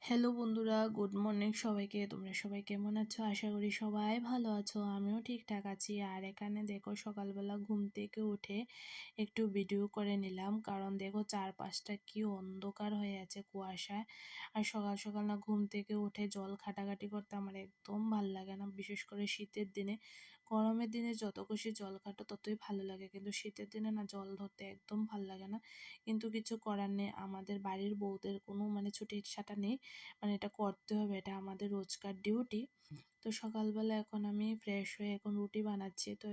Hello বন্ধুরা, good morning সবাইকে। তোমরা সবাই কেমন আছো? আশা করি সবাই ভালো আছো। আমিও ঠিকঠাক আছি। আর এখানে দেখো সকালবেলা ঘুম থেকে উঠে একটু ভিডিও করে নিলাম, কারণ দেখো চারপাশটা কি অন্ধকার হয়ে আছে কুয়াশায়। আর সকাল সকাল না ঘুম থেকে উঠে জল ঘাটাঘাটি করতে আমার একদম ভাল লাগে না, বিশেষ করে শীতের দিনে। গরমের দিনে যত খুশি জল ঘাটো ততই ভালো লাগে, কিন্তু শীতের দিনে না জল ধরতে একদম ভাল লাগে না। কিন্তু কিছু করার নেই, আমাদের বাড়ির বউদের কোনো ছুটি ছাটা নেই, এটা করতে হবে, এটা আমাদের রোজকার ডিউটি। তো সকালবেলা এখন আমি ফ্রেশ হয়ে এখন রুটি বানাচ্ছি। তো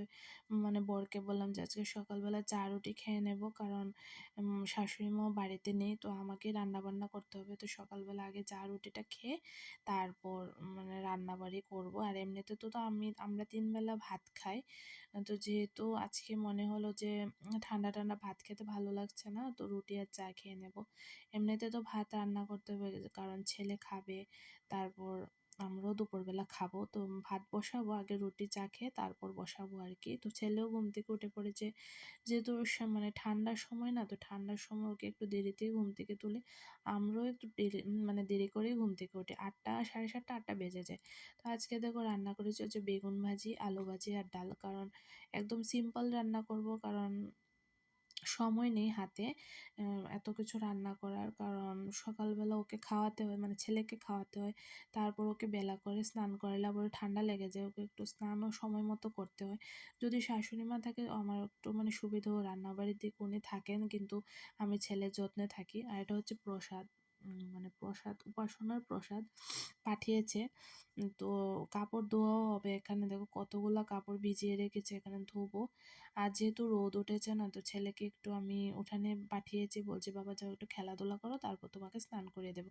বরকে বললাম যে আজকে সকালবেলা চা রুটি খেয়ে নেব, কারণ শাশুড়ি মাও বাড়িতে নেই, তো আমাকে রান্না বান্না করতে হবে। তো সকালবেলা আগে চা রুটিটা খেয়ে তারপর রান্নাবাড়ি করব। আর এমনিতে তো আমরা ৩ বেলা ভাত খাই। তো যেহেতু আজকে মনে হলো যে ঠান্ডা ঠান্ডা ভাত খেতে ভালো লাগছে না, তো রুটি আর চা খেয়ে নেব। এমনিতে তো ভাত রান্না করতে হবে, কারণ ছেলে খাবে, তারপর আমরাও দুপুরবেলা খাবো। তো ভাত বসাবো আগে, রুটি চা খেয়ে তারপর বসাবো আর কি। তো ছেলেও ঘুম থেকে উঠে পড়েছে, যেহেতু ওর ঠান্ডার সময় না, তো ঠান্ডার সময় ওকে একটু দেরিতেই ঘুম থেকে তুলে আমরাও একটু দেরি করেই ঘুম থেকে উঠি। ৮টা, ৭:৩০, ৮টা বেজে যায়। তো আজকে দেখো রান্না করেছি হচ্ছে বেগুন ভাজি, আলু ভাজি আর ডাল, কারণ একদম সিম্পল রান্না করব, কারণ সময় নেই হাতে এত কিছু রান্না করার। কারণ সকালবেলা ওকে খাওয়াতে হয়, ছেলেকে খাওয়াতে হয়, তারপর ওকে বেলা করে স্নান করালে আবার ঠান্ডা লেগে যায়, ওকে একটু স্নানও সময় মতো করতে হয়। যদি শাশুড়ি মা থাকে আমার একটু সুবিধা, রান্নাবাড়ির দিকে উনি থাকেন, কিন্তু আমি ছেলের যত্নে থাকি। আর এটা হচ্ছে প্রসাদ, প্রসাদ, উপাসনার প্রসাদ পাঠিয়েছে। তো কাপড় ধোয়াও হবে, এখানে দেখো কতগুলা কাপড় ভিজিয়ে রেখেছে, এখানে ধোবো। আর যেহেতু রোদ উঠেছে না, তো ছেলেকে একটু আমি উঠানে পাঠিয়েছি, বলছি বাবা যাও একটু খেলাধুলা করো, তারপর তোমাকে স্নান করিয়ে দেবো।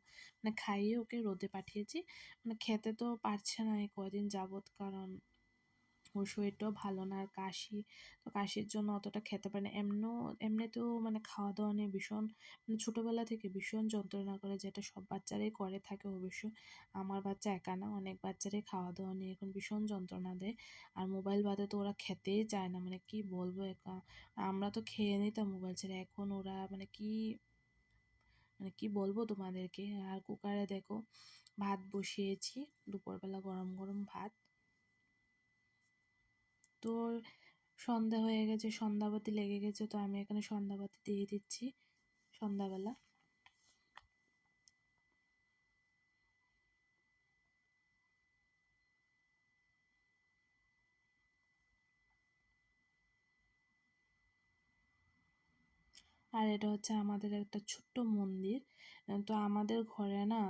খাইয়ে ওকে রোদে পাঠিয়েছি। খেতে তো পারছে না এই কয়দিন যাবত, কারণ ওর শরীরটাও ভালো না, আর কাশি, তো কাশির জন্য অতটা খেতে পারে না। এমনিতেও খাওয়া দাওয়া নিয়ে ভীষণ ছোটোবেলা থেকে ভীষণ যন্ত্রণা করে, যেটা সব বাচ্চারাই করে থাকে অবশ্য। আমার বাচ্চা একা না, অনেক বাচ্চারাই খাওয়া দাওয়া নিয়ে এখন ভীষণ যন্ত্রণা দেয়। আর মোবাইল বাদে তো ওরা খেতেই চায় না, কি বলবো একা। আমরা তো খেয়ে নিতাম মোবাইল ছেড়ে, এখন ওরা কি বলবো তোমাদেরকে। আর কুকারে দেখো ভাত বসিয়েছি, দুপুরবেলা গরম গরম ভাত। তো সন্ধ্যা হয়ে গেছে, সন্ধ্যাবাতি লেগে গেছে, তো আমি এখানে সন্ধ্যাবাতি দিয়ে দিচ্ছি সন্ধ্যাবেলা। আর এটা হচ্ছে আমাদের একটা ছোট্ট মন্দির। তো আমাদের ঘরে না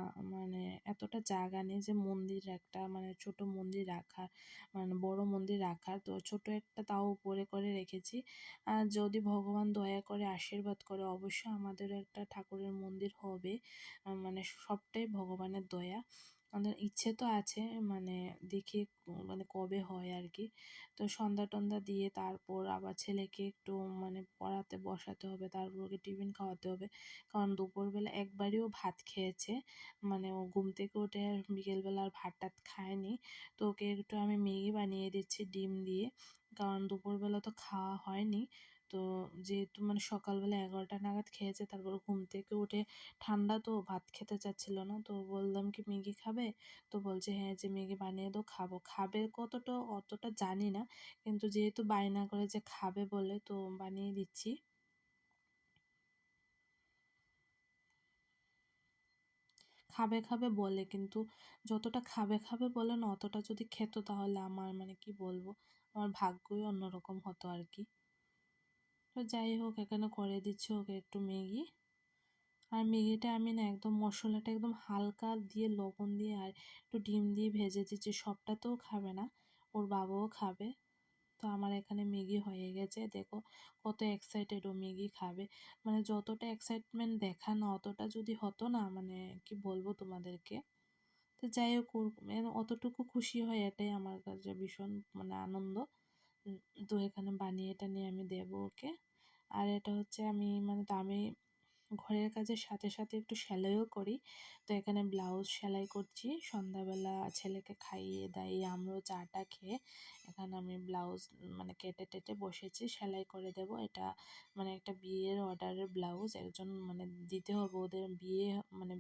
এতটা জায়গা নেই যে মন্দির একটা ছোট মন্দির রাখার, বড় মন্দির রাখার। তো ছোট একটা তাও উপরে করে রেখেছি। আর যদি ভগবান দয়া করে আশীর্বাদ করে অবশ্যই আমাদেরও একটা ঠাকুরের মন্দির হবে। সবটাই ভগবানের দয়া। আমাদের ইচ্ছে তো আছে, দেখি কবে হয় আর কি। তো সন্ধ্যা টন্ধা দিয়ে তারপর আবার ছেলেকে একটু পড়াতে বসাতে হবে, তারপর ওকে টিফিন খাওয়াতে হবে, কারণ দুপুরবেলা একবারেও ভাত খেয়েছে। ও ঘুম থেকে উঠে আর বিকেলবেলা আর ভাত টাত খায়নি। তো ওকে একটু আমি ম্যাগি বানিয়ে দিচ্ছি ডিম দিয়ে, কারণ দুপুরবেলা তো খাওয়া হয়নি। তো যেহেতু সকালবেলা 11টা নাগাদ খেয়েছে, তারপর ঘুম থেকে উঠে ঠান্ডা তো ভাত খেতে চাচ্ছিল না, তো বললাম কি ম্যাগি খাবে? তো বলছে হ্যাঁ, যে ম্যাগি বানিয়ে দাও খাবো। খাবে কতটা অতটা জানি না, কিন্তু যেহেতু বায়না করে যে খাবে বলে, তো বানিয়ে দিচ্ছি। খাবে খাবে বলে, কিন্তু যতটা খাবে খাবে বলে না, অতটা যদি খেত তাহলে আমার কি বলবো, আমার ভাগ্যই অন্যরকম হতো আর কি। তো যাই হোক, এখানে করে দিচ্ছি ওকে একটু ম্যাগি। আর ম্যাগিটা আমি না একদম মশলাটা একদম হালকা দিয়ে লবণ দিয়ে আর একটু ডিম দিয়ে ভেজে দিচ্ছি। সবটা তো খাবে না, ওর বাবাও খাবে। তো আমার এখানে ম্যাগি হয়ে গেছে, দেখো কত এক্সাইটেড ও ম্যাগি খাবে। যতটা এক্সাইটমেন্ট দেখানো অতটা যদি হতো না, কি বলবো তোমাদেরকে। তো যাই হোক, অতটুকু খুশি হয় এটাই আমার কাছে ভীষণ আনন্দ। উম, তো এখানে বানিয়ে এটা নিয়ে আমি দেবো ওকে। আর এটা হচ্ছে আমি তো আমি ঘরের কাজের সাথে সাথে একটু সেলাইও করি। তো এখানে ব্লাউজ সেলাই করছি, সন্ধ্যাবেলা ছেলেকে খাইয়ে দাইয়ে আমরাও চাটা খেয়ে এখানে আমি ব্লাউজ কেটে টেটে বসেছি, সেলাই করে দেব। এটা একটা বিয়ের অর্ডারের ব্লাউজ, একজন দিতে হবে ওদের বিয়ে,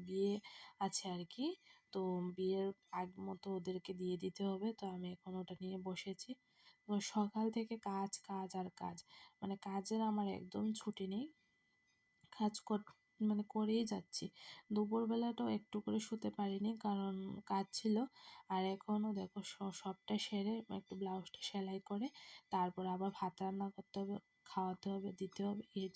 বিয়ে আছে আর কি। তো বিয়ের আগ মতো ওদেরকে দিয়ে দিতে হবে, তো আমি এখন ওটা নিয়ে বসেছি। তো সকাল থেকে কাজ কাজ আর কাজ, মানে কাজের আমার একদম ছুটি নেই, কাজ মানে করেই যাচ্ছি। দুপুরবেলাটাও একটু করে শুতে পারিনি কারণ কাজ ছিল। আর এখনও দেখো সবটা সেরে একটু ব্লাউজটা সেলাই করে তারপর আবার ভাত রান্না করতে হবে, খাওয়াতে হবে, দিতে হবে, এই